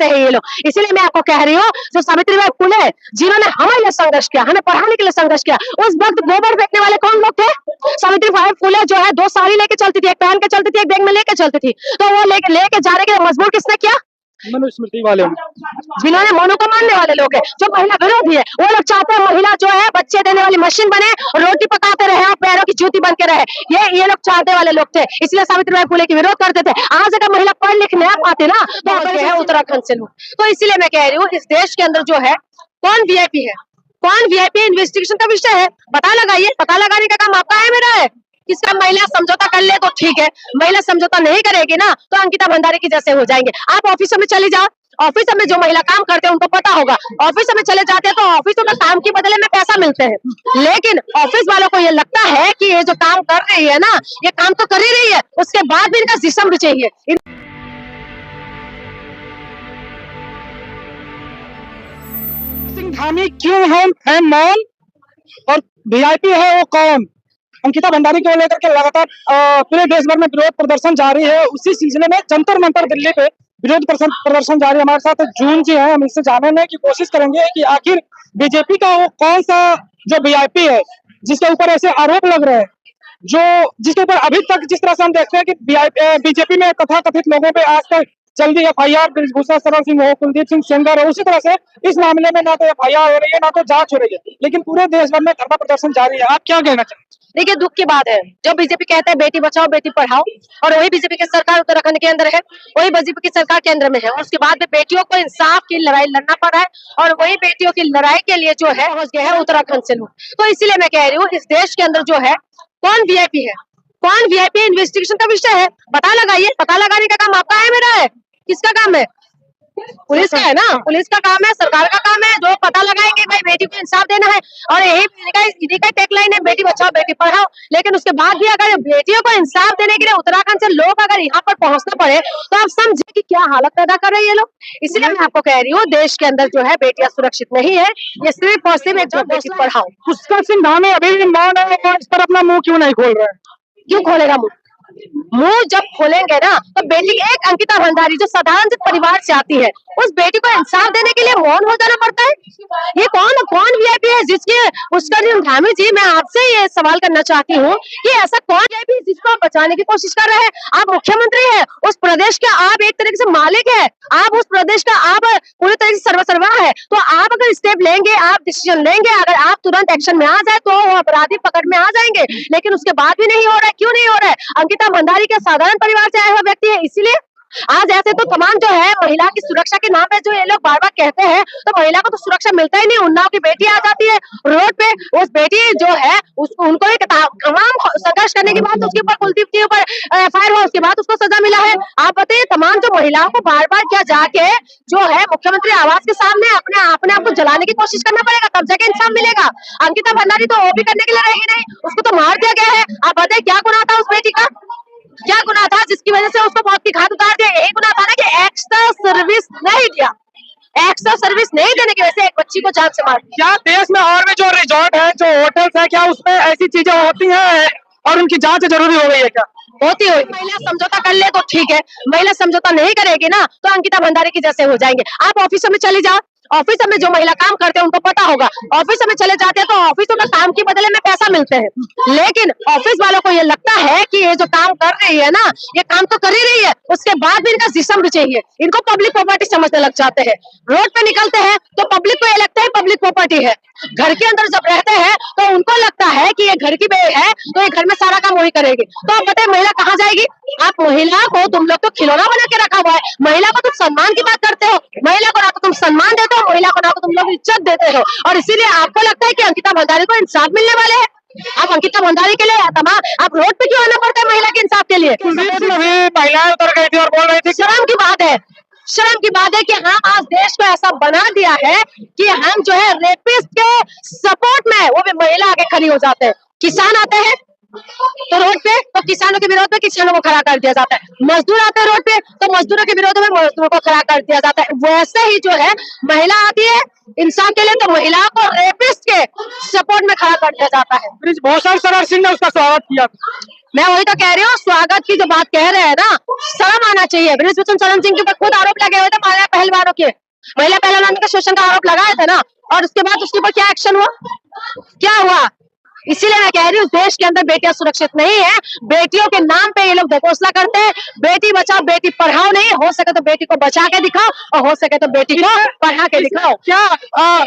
है ये लोग। इसीलिए मैं आपको कह रही हूँ, जो सावित्रीबाई फुले जिन्होंने हमारे लिए संघर्ष किया, हमें पढ़ाने के लिए संघर्ष किया, उस वक्त गोबर फेंकने वाले कौन लोग थे? सावित्रीबाई फुले जो है 2 साड़ी लेके चलती थी, एक पहन के चलती थी, एक बैग में लेके चलती थी। तो वो लेके जाने के लिए मजबूर किसने किया? मनुस्मृति वाले जिन्होंने मनु को मानने वाले लोग हैं, जो महिला विरोधी है, वो लोग चाहते हैं महिला जो है बच्चे देने वाली मशीन बने और रोटी पकाते रहे और पैरों की जूती बन के रहे। ये लोग चाहते वाले लोग थे, इसलिए सावित्रीबाई फुले की विरोध करते थे। आज अगर महिला पढ़ लिख नहीं पाती ना, तो है उत्तराखंड से लोग। तो इसलिए मैं कह रही हूँ, इस देश के अंदर जो है कौन वीआईपी है, कौन वीआईपी इन्वेस्टिगेशन का विषय है, पता लगाइए। पता लगाने का काम आपका है, मेरा है। किसका महिला समझौता कर ले तो ठीक है, महिला समझौता नहीं करेगी ना तो अंकिता भंडारी की जैसे हो जाएंगे। आप ऑफिसों में चले जाओ, ऑफिस में जो महिला काम करते हैं उनको पता होगा। ऑफिस में चले जाते हैं तो ऑफिस में काम के बदले में पैसा मिलते हैं, लेकिन ऑफिस वालों को ये लगता है कि ये जो काम कर रही है ना, ये काम तो कर ही रही है, उसके बाद भी इनका जिस्म भी चाहिए। सिंह धामी क्यों है मौन और वीआईपी है वो कौन? अंकिता भंडारी को लेकर के लगातार पूरे देश भर में विरोध प्रदर्शन जारी है। उसी सिलसिले में जंतर मंतर दिल्ली पे विरोध प्रदर्शन जारी है। हमारे साथ जून जी हैं, हम इससे जानने की कोशिश करेंगे कि आखिर बीजेपी का वो कौन सा जो वीआईपी है जिसके ऊपर ऐसे आरोप लग रहे हैं, जो जिसके ऊपर अभी तक जिस तरह से हम देखते हैं कि बीजेपी में तथाकथित लोगों पे आज तक जल्दी एफआईआर ब्रिजभूषण शरण सिंह हो, कुलदीप सिंह सेंगर हो, उसी तरह से इस मामले में ना तो एफआईआर हो रही है ना तो जांच हो रही है, लेकिन पूरे देश भर में धरना प्रदर्शन जारी है। आप क्या कहना चाहते हैं? देखिए, दुख की बात है, जो बीजेपी कहता है बेटी बचाओ बेटी पढ़ाओ, और वही बीजेपी की सरकार उत्तराखंड के अंदर है, वही बीजेपी की सरकार केंद्र में है, और उसके बाद में बेटियों को इंसाफ की लड़ाई लड़ना पड़ रहा है, और वही बेटियों की लड़ाई के लिए जो है पहुंच गए हैं उत्तराखंड से लोग। तो इसलिए मैं कह रही हूँ, इस देश के अंदर जो है कौन वीआईपी है, कौन वीआईपी इन्वेस्टिगेशन का विषय है, पता लगाइए। पता लगाने का काम आपका है, मेरा है। किसका काम है? पुलिस का है ना, पुलिस का काम है, सरकार का काम है, जो पता लगाएंगे भाई बेटी को इंसाफ देना है। और यही का टैगलाइन है, बेटी बचाओ बेटी पढ़ाओ। लेकिन उसके बाद भी अगर बेटियों को इंसाफ देने के लिए उत्तराखंड से लोग अगर यहाँ पर पहुंचना पड़े तो आप समझे कि क्या हालत पैदा कर रहे हैं ये लोग। इसलिए मैं आपको कह रही हूँ, देश के अंदर जो है बेटियां सुरक्षित नहीं है। ये सिर्फ और सिर्फ एक बेटी पढ़ाओ। पुष्कर सिंह धामी अभी भी मौन है, इस पर अपना मुंह क्यों नहीं खोल रहे हैं? क्यों खोलेगा मुंह? मुंह जब खोलेंगे ना तो बेटी, एक अंकिता भंडारी जो साधारण परिवार से आती है, उस बेटी को इंसाफ देने के लिए मौन हो जाना पड़ता है। ये कौन वीआईपी है जिसके पुष्कर सिंह धामी जी, मैं आपसे ये सवाल करना चाहती हूँ कि ऐसा कौन वीआईपी है जिसको आप बचाने की कोशिश कर रहे हैं? आप मुख्यमंत्री है, उस प्रदेश के आप एक तरीके से मालिक है, आप उस प्रदेश का आप पूरी तरीके से सर्वसर्वा है। तो आप अगर स्टेप लेंगे, आप डिसीजन लेंगे, अगर आप तुरंत एक्शन में आ जाए तो वो अपराधी पकड़ में आ जाएंगे, लेकिन उसके बाद भी नहीं हो रहा है। क्यों नहीं हो रहा है? अंकिता भंडारी के साधारण परिवार से आया हुआ व्यक्ति है, इसीलिए आज ऐसे तो तमाम जो है महिला की सुरक्षा के नाम पे जो ये लोग बार बार कहते हैं, तो महिला को तो सुरक्षा मिलता ही नहीं। उन्नाव की बेटी आ जाती है रोड पे, उस बेटी जो है उनको एक तमाम संघर्ष करने के बाद उसके ऊपर कुलदीप के ऊपर एफआईआर हुआ, उसके बाद उसको सजा मिला है। आप बताइए, तमाम जो महिलाओं को बार बार क्या जाके जो है मुख्यमंत्री आवास के सामने अपने आप को जलाने की कोशिश करना पड़ेगा, तब जाके इंसाफ मिलेगा। अंकिता भंडारी तो वो भी करने के लिए रहेगी नहीं, उसको तो मार दिया गया है। आप बताइए, क्या गुनाह था उस बेटी का? क्या गुनाह था जिसकी वजह से उसको मौत की घाट उतार दिया? यही गुनाह था ना कि एक्स्ट्रा सर्विस नहीं दिया, एक्स्ट्रा सर्विस नहीं देने की वजह से एक बच्ची को जान से मार दिया। क्या देश में और भी जो रिजॉर्ट है, जो होटल्स है, क्या उसमें ऐसी चीजें होती हैं और उनकी जांच जरूरी हो गई है क्या? होती हुई महिला समझौता कर ले तो ठीक है, महिला समझौता नहीं करेगी ना तो अंकिता भंडारी की जैसे हो जाएंगे। आप ऑफिसों में चली जाओ, ऑफिस में जो महिला काम करते हैं उनको पता होगा। ऑफिस में चले जाते हैं तो ऑफिस में काम के बदले में पैसा मिलते हैं, लेकिन ऑफिस वालों को ये लगता है कि ये जो काम कर रही है ना, ये काम तो कर ही रही है, उसके बाद भी इनका जिस्म भी चाहिए। इनको पब्लिक प्रॉपर्टी समझने लग जाते हैं। रोड पे निकलते हैं तो पब्लिक को ये लगता है पब्लिक प्रॉपर्टी है। घर के अंदर जब रहते हैं तो उनको लगता है कि ये घर की बहू है तो ये घर में सारा काम वही करेगी। तो आप बताइए, महिला कहाँ जाएगी? आप महिला को, तुम लोग तो खिलौना बना के रखा हुआ है। महिला को तुम सम्मान की बात करते हो, महिला को ना तो तुम सम्मान देते हो, महिला को ना तो तुम लोग इज्जत देते हो, और इसीलिए आपको लगता है कि अंकिता भंडारी को इंसाफ मिलने वाले हैं। आप अंकिता भंडारी के लिए तमाम आप रोड पे क्यों आना पड़ता है महिला के इंसाफ के लिए? महिलाएं उतर गई थी और बोल रही थी, शर्म की बात है, शर्म की बात है कि हम आज देश को ऐसा बना दिया है कि हम जो है रेपिस्ट के सपोर्ट में वो भी महिला आगे खड़ी हो जाते हैं। किसान आते हैं, तो रोड पे तो किसानों के विरोध में किसानों को खड़ा कर दिया जाता है, मजदूर आते हैं रोड पे तो मजदूरों के विरोध में मजदूरों को खड़ा कर दिया जाता है। वैसे ही जो है महिला आती है इंसान के लिए तो महिलाओं को रेपिस्ट के सपोर्ट में खड़ा कर दिया जाता है। भूषण शरण सिंह ने उसका स्वागत किया। मैं वही तो कह रही हूँ, स्वागत की जो बात कह रहे हैं ना, शर्म आना चाहिए। बृजभूषण शरण सिंह के ऊपर खुद आरोप लगे हुए थे महिला पहलवानों के शोषण का आरोप लगाया था ना, और उसके बाद उसके ऊपर क्या एक्शन हुआ, क्या हुआ? इसीलिए मैं कह रही हूँ देश के अंदर बेटियां सुरक्षित नहीं है। बेटियों के नाम पे ये लोग घोषणा करते हैं, बेटी बचाओ बेटी पढ़ाओ नहीं, हो सके तो बेटी को बचा के दिखाओ और हो सके तो बेटी को पढ़ा के दिखाओ। क्या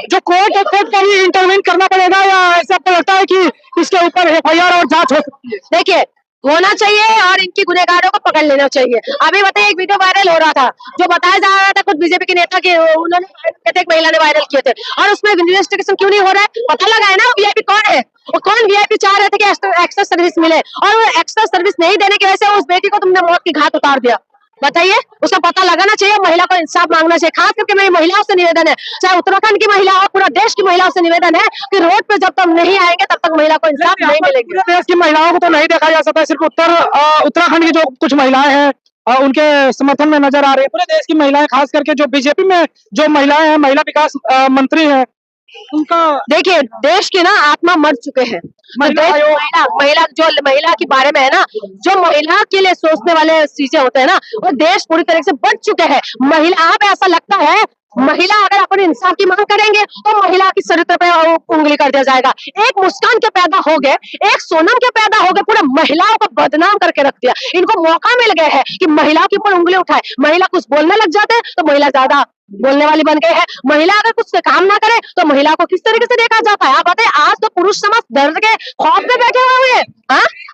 जो कोर्ट का ही इंटरवेन करना पड़ेगा या ऐसा आपको लगता है कि इसके ऊपर एफआईआर और जांच हो सकती है? देखिए होना चाहिए और इनकी गुनहगारों को पकड़ लेना चाहिए। अभी बताइए एक वीडियो वायरल हो रहा था जो बताया जा रहा था कुछ बीजेपी के नेता के, उन्होंने एक महिला ने वायरल किए थे और उसमें इन्वेस्टिगेशन क्यों नहीं हो रहा है? पता लगा है ना वीआईपी कौन है, और कौन वीआईपी चाह रहे थे कि एक्स्ट्रा सर्विस मिले और वो एक्स्ट्रा सर्विस नहीं देने की वजह से उस बेटी को तुमने मौत की घाट उतार दिया। बताइए, उसका पता लगाना चाहिए, महिला को इंसाफ मांगना चाहिए। खास करके मेरी महिलाओं से निवेदन है, चाहे उत्तराखंड की महिला हो, पूरा देश की महिलाओं से निवेदन है कि रोड पे जब तक नहीं आएंगे तब तक महिला को इंसाफ नहीं मिलेगा। पूरे देश की महिलाओं को तो नहीं देखा जा सकता, सिर्फ उत्तराखंड की जो कुछ महिलाएं हैं उनके समर्थन में नजर आ रही है। पूरे देश की महिलाएं, खास करके जो बीजेपी में जो महिलाएं हैं, महिला विकास मंत्री हैं, उनका देखिए देश की ना आत्मा मर चुके हैं। महिला के बारे में है ना, जो महिला के लिए सोचने वाले चीजें होते हैं ना, वो देश पूरी तरह से बढ़ चुके हैं। महिला पे ऐसा लगता है महिला अगर अपने इंसाफ की मांग करेंगे तो महिला की चरित्र पे उंगली कर दिया जाएगा। एक मुस्कान के पैदा हो गए, एक सोनम के पैदा हो गए, पूरे महिलाओं को बदनाम करके रख दिया। इनको मौका मिल गया है कि महिलाओं के ऊपर उंगली उठाए, महिला कुछ बोलने लग जाते हैं तो महिला ज्यादा बोलने वाली बन गए हैं। महिला अगर कुछ से काम ना करे तो महिला को किस तरीके से देखा जाता है? आप बताइए, आज तो पुरुष समाज डर के खौफ में बैठे हुए हैं।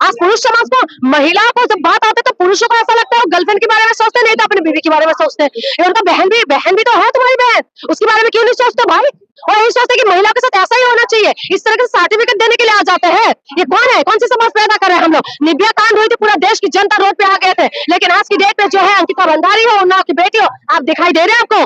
आज पुरुष समाज को, महिलाओं को जब बात आती है तो पुरुषों को ऐसा लगता है वो गर्लफ्रेंड के बारे में सोचते नहीं तो अपनी बीवी के बारे में सोचते हैं। ये उनका बहन भी तो है तुम्हारी बहन, उसके बारे में क्यों नहीं सोचते भाई? और यही सोचते कि महिला के साथ ऐसा ही होना चाहिए, इस तरह के सर्टिफिकेट देने के लिए आ जाते हैं। ये कौन है, कौन सी समाज पैदा कर रहे हैं हम लोग? निर्भया कांड हुई थी, पूरा देश की जनता रोड पे आ गए थे, लेकिन आज की डेट में जो है अंकिता भंडारी हो, उन्नाव की बेटी हो, आप दिखाई दे रहे हैं आपको?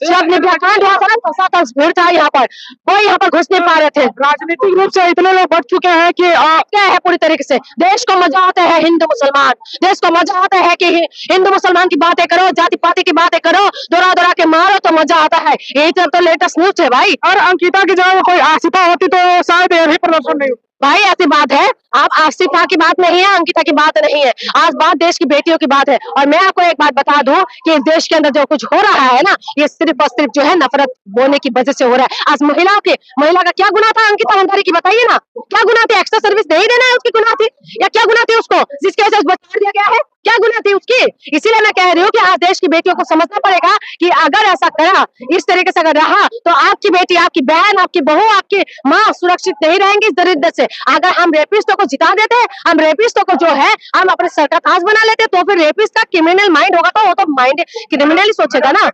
जब निर्भया कांड हुआ था ना, तो भीड़ था यहाँ पर, कोई यहाँ पर घुस नहीं पा रहे थे। राजनीतिक रूप से इतने लोग बढ़ चुके हैं कि क्या है पूरी तरीके से देश को मजा आता है हिंदू मुसलमान, देश को मजा आता है कि हिंदू मुसलमान की बातें करो, जाति पाति की बातें करो, दोरा के मारो तो मजा आता है। यही तो लेटेस्ट न्यूज है भाई। और अंकिता की जगह कोई आसिफा होती तो शायद यही प्रदर्शन नहीं होता। भाई ऐसी बात है, आप आसिफा की बात नहीं है, अंकिता की बात नहीं है, आज बात देश की बेटियों की बात है। और मैं आपको एक बात बता दूं कि इस देश के अंदर जो कुछ हो रहा है ना, ये सिर्फ और सिर्फ जो है नफरत बोने की वजह से हो रहा है। आज महिला का क्या गुनाह था अंकिता भंडारी की? बताइए ना, क्या गुनाह थी? एक्स्ट्रा सर्विस नहीं देना है उसकी गुनाह थी, या क्या गुनाह थी उसको जिसकी वजह से बचा दिया गया है? क्या गुनाह थी उसकी? इसीलिए मैं कह रही हूँ कि आज देश की बेटियों को समझना पड़ेगा कि अगर ऐसा करा, इस तरीके से अगर रहा, तो आपकी बेटी, आपकी बहन, आपकी बहू, आपकी माँ सुरक्षित नहीं रहेंगी इस दरिद्र से। अगर हम रेपिस्टों को जिता देते हैं, हम रेपिस्टों को जो है हम अपने सर का ताज बना लेते, तो फिर रेपिस्ट का क्रिमिनल माइंड होगा तो वो तो माइंड क्रिमिनल ही सोचेगा ना।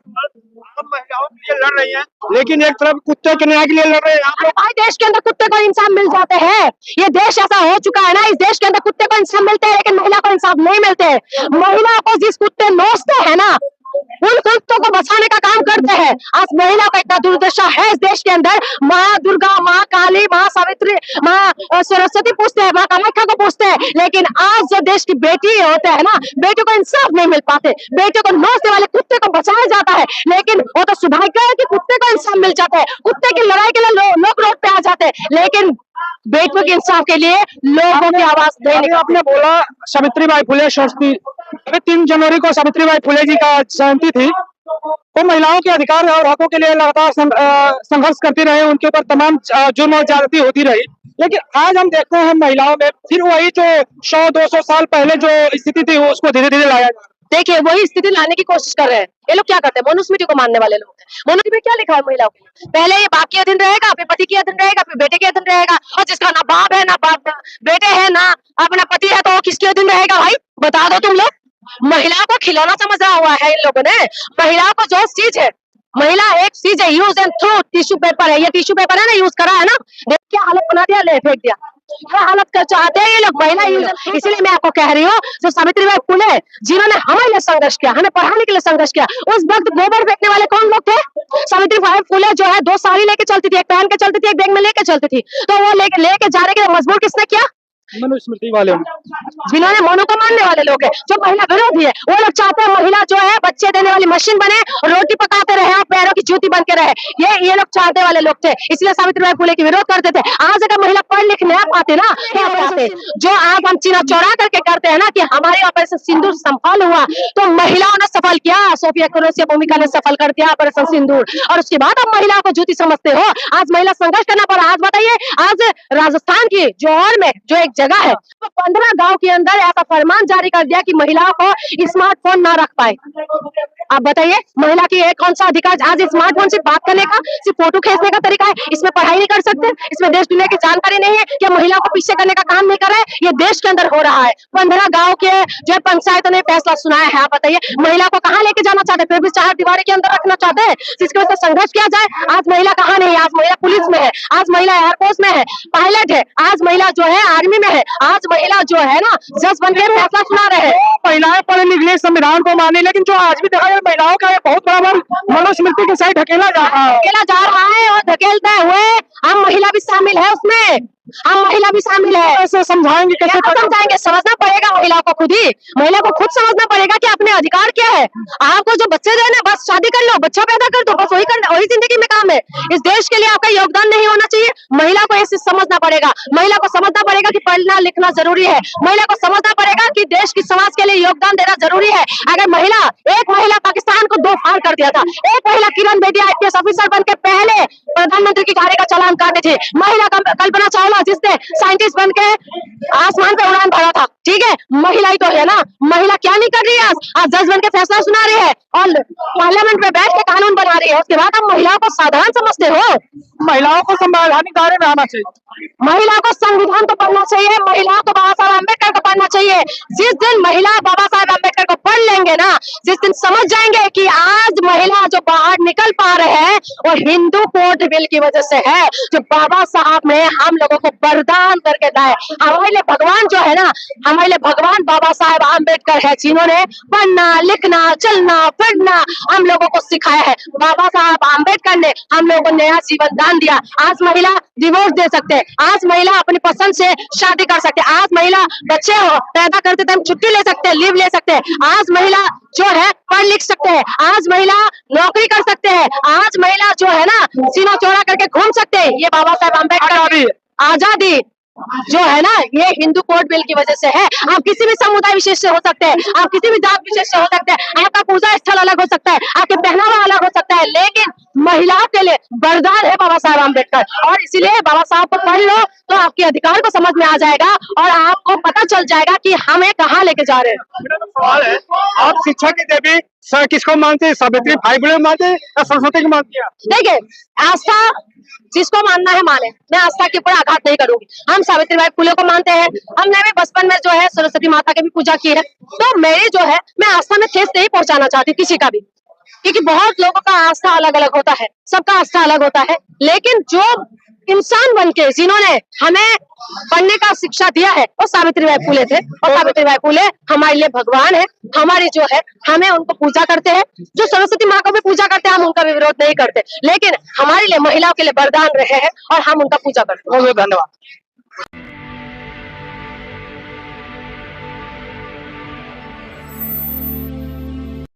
महिलाओं के लिए लड़ रही हैं, लेकिन एक तरफ कुत्ते के न्याय के लिए लड़ रहे हैं। भाई देश के अंदर कुत्ते को इंसाफ मिल जाते हैं, ये देश ऐसा हो चुका है ना, इस देश के अंदर कुत्ते को इंसाफ मिलते हैं लेकिन महिला को इंसाफ नहीं मिलते हैं। महिला को जिस कुत्ते नोचते हैं ना, उन कुत्तों को बचाने का काम करते हैं। आज महिला का इतना दुर्दशा है इस देश के अंदर, माँ दुर्गा, माँ काली, माँ सावित्री, माँ सरस्वती पूछते हैं, माँ कामाख्या को पूछते हैं, लेकिन आज जो देश की बेटी होते हैं ना, बेटियों को इंसाफ नहीं मिल पाते। बेटियों को नोचने वाले कुत्ते को बचाया जाता है, लेकिन वो तो सौभाग्य है कि कुत्ते को इंसाफ मिल जाता है। कुत्ते की लड़ाई के लिए लोग रोड पे आ जाते हैं, लेकिन बेटियों के इंसाफ के लिए लोगों की आवाज नहीं। आपने बोला सावित्रीबाई फुले शोषती, अभी 3 जनवरी को सावित्रीबाई फुले जी का जयंती थी, वो महिलाओं के अधिकार और हकों के लिए लगातार संघर्ष करती रहे, उनके ऊपर तमाम जुर्म और ज्यादती होती रही। लेकिन आज हम देखते हैं महिलाओं में फिर वही जो 100-200 साल पहले जो स्थिति थी उसको धीरे धीरे लाया जा रहा है। देखिए वही स्थिति लाने की कोशिश कर रहे हैं ये लोग। क्या करते हैं? मनुस्मृति को मानने वाले लोग हैं। मनुस्मृति में क्या लिखा है महिलाओं को? पहले ये बाप के अधीन रहेगा, फिर पति के अधीन रहेगा, फिर बेटे के अधीन रहेगा, और जिसका ना बाप है, ना बाप बेटे है, ना अपना पति है, तो वो किसके अधीन रहेगा भाई? बता दो तुम लोग। महिला को खिलौना समझा हुआ है इन लोगों ने। महिला को जो चीज है, महिला एक चीज है, use and throw tissue paper है। ये टिश्यू पेपर है ना, यूज करा है ना, देख क्या हालत बना दिया, ले फेंक दिया। क्या हालत कर चाहते हैं ये लोग, महिला यूज। इसलिए मैं आपको कह रही हूँ, जो सावित्रीबाई फुले जिन्होंने हमारे लिए संघर्ष किया, हमें पढ़ाने के लिए संघर्ष किया, उस वक्त गोबर फेंकने वाले कौन लोग थे? सावित्रीबाई फुले जो है 2 साड़ी लेके चलती थी, एक पहन के चलती थी, एक बैग में लेके चलती थी, तो वो लेके जाने के लिए मजबूर किसने किया? मनुस्मृति वाले जिन्होंने मनु को मानने वाले लोग हैं, जो महिला विरोधी है, वो लोग चाहते हैं महिला जो है बच्चे देने वाली मशीन बने और रोटी पकाते रहे और पैरों की जूती बन के रहे। ये लोग चाहते वाले लोग थे, इसलिए सावित्रीबाई फुले की विरोध करते थे। आज अगर महिला पढ़ लिख नहीं पाते ना क्या पाते, जो आज हम चीना चौड़ा करके करते हैं ना कि हमारे ऑपरेशन सिंदूर सफल हुआ, तो महिलाओं ने सफल किया, सोफिया कुरैशी भूमिका ने सफल कर दिया ऑपरेशन सिंदूर, और उसके बाद अब महिलाओं को जूती समझते हो। आज महिला संघर्ष करना पड़ा। आज बताइए, आज राजस्थान की जोहर में जो एक जगह है, 15 गांव के अंदर ऐसा फरमान जारी कर दिया कि महिलाओं को स्मार्टफोन ना रख पाए। आप बताइए, महिला की कौन सा अधिकार? आज स्मार्टफोन से बात करने का, सिर्फ फोटो खींचने का तरीका है, इसमें पढ़ाई नहीं कर सकते, इसमें देश दुनिया की जानकारी नहीं है, क्या महिलाओं को पीछे करने का काम नहीं कर रहे हैं? ये देश के अंदर हो रहा है। 15 गांव के जो पंचायतों ने फैसला सुनाया है। आप बताइए, महिला को कहाँ लेके जाना चाहते हैं? फिर भी चार दीवारी के अंदर रखना चाहते हैं, जिसकी वजह से संघर्ष किया जाए। आज महिला कहाँ नहीं है? आज महिला पुलिस में है, आज महिला एयरफोर्स में है, पायलट है, आज महिला जो है आर्मी में है, आज महिला जो है ना जज बन के फैसला सुना रहे हैं। महिलाएं पढ़े लिखे संविधान को माने, लेकिन जो आज भी देखा जाए महिलाओं का बहुत बड़ा मनुस्मृति के साथ ढकेला जा रहा है और धकेलते हुए हम महिला भी शामिल है उसमें, हम महिला भी शामिल है। कैसे समझाएंगे? कैसे समझाएंगे? समझना पड़ेगा महिला को, खुद ही महिला को खुद समझना पड़ेगा कि अपने अधिकार क्या है। आपको जो बच्चे देना, बस शादी कर लो, बच्चा पैदा कर दो, बस वही करना, वही जिंदगी में काम है। इस देश के लिए आपका योगदान नहीं होना चाहिए। महिला को ऐसे समझना पड़ेगा, महिला को समझना पड़ेगा कि पढ़ना लिखना जरूरी है, महिला को समझना पड़ेगा कि देश की समाज के लिए योगदान देना जरूरी है। अगर एक महिला पाकिस्तान को 2 फाड़ कर दिया था, एक महिला किरण बेदी IPS ऑफिसर बन के पहले प्रधानमंत्री की गाड़ी का चालान काटे थे, महिला कल्पना चावला जिसने साइंटिस्ट बन के आसमान पे उड़ान भरा था, ठीक है, महिला ही तो है ना। महिला क्या नहीं कर रही है? आज जज बन के फैसला सुना रही है और पार्लियामेंट में बैठ के कानून बना रही है। उसके बाद आप महिलाओं को साधारण समझते हो? महिलाओं को संवैधानिक दायरे में आना चाहिए, महिला को संविधान को पढ़ना चाहिए, महिलाओं को बाबा साहब अम्बेडकर को पढ़ना चाहिए। जिस दिन महिला बाबा साहब अम्बेडकर को पढ़ लेंगे ना, जिस दिन समझ जाएंगे कि आज महिला जो बाहर निकल पा रहे हैं वो हिंदू कोड बिल की वजह से है, जो बाबा साहब ने हम लोगों को वरदान करके दिया है। हमारे लिए भगवान जो है ना, हमारे लिए भगवान बाबा साहब अम्बेडकर है, जिन्होंने पढ़ना लिखना चलना फिरना हम लोगों को सिखाया है। बाबा साहब अम्बेडकर ने हम लोगों को नया जीवन दान दिया। आज महिला डिवोर्स दे सकते हैं, आज महिला अपनी पसंद से शादी कर सकते हैं, आज महिला बच्चे हो पैदा करते टाइम छुट्टी ले सकते हैं, लीव ले सकते हैं, आज महिला जो है पढ़ लिख सकते हैं, आज महिला नौकरी कर सकते हैं, आज महिला जो है ना सीना चौड़ा करके घूम सकते हैं। ये बाबा साहब अम्बेडकर की आजादी जो है ना, ये हिंदू कोड बिल की वजह से है। आप किसी भी समुदाय विशेष से हो सकते हैं, आप किसी भी जात विशेष से हो सकते हैं, आपका पूजा स्थल अलग हो सकता है, आपके पहनावा अलग हो सकता है, लेकिन महिलाओं के लिए वरदान है बाबा साहब अम्बेडकर। और इसीलिए बाबा साहब को पढ़ लो तो आपके अधिकार को समझ में आ जाएगा और आपको पता चल जाएगा कि हमें कहाँ लेके जा रहे हैं। सवाल है, आप शिक्षा की देवी किसको मानते हैं? सावित्रीबाई फुले मानते हैं या सरस्वती को मानते हैं? देखिए, आस्था जिसको मानना है माने, मैं आस्था के ऊपर आघात नहीं करूंगी। हम सावित्रीबाई फुले को मानते हैं, हमने भी बचपन में जो है सरस्वती माता की भी पूजा की है, तो मेरी जो है मैं आस्था में ठेस नहीं पहुंचाना चाहती किसी का भी, क्योंकि बहुत लोगों का आस्था अलग अलग होता है, सबका आस्था अलग होता है। लेकिन जो इंसान बनके जिन्होंने हमें पढ़ने का शिक्षा दिया है वो सावित्रीबाई फुले थे, और सावित्रीबाई फुले हमारे लिए भगवान है। हमारी जो है हमें उनको पूजा करते हैं, जो सरस्वती माँ को भी पूजा करते हैं, हम उनका भी विरोध नहीं करते, लेकिन हमारे लिए महिलाओं के लिए वरदान रहे हैं और हम उनका पूजा करते हैं। बहुत बहुत धन्यवाद।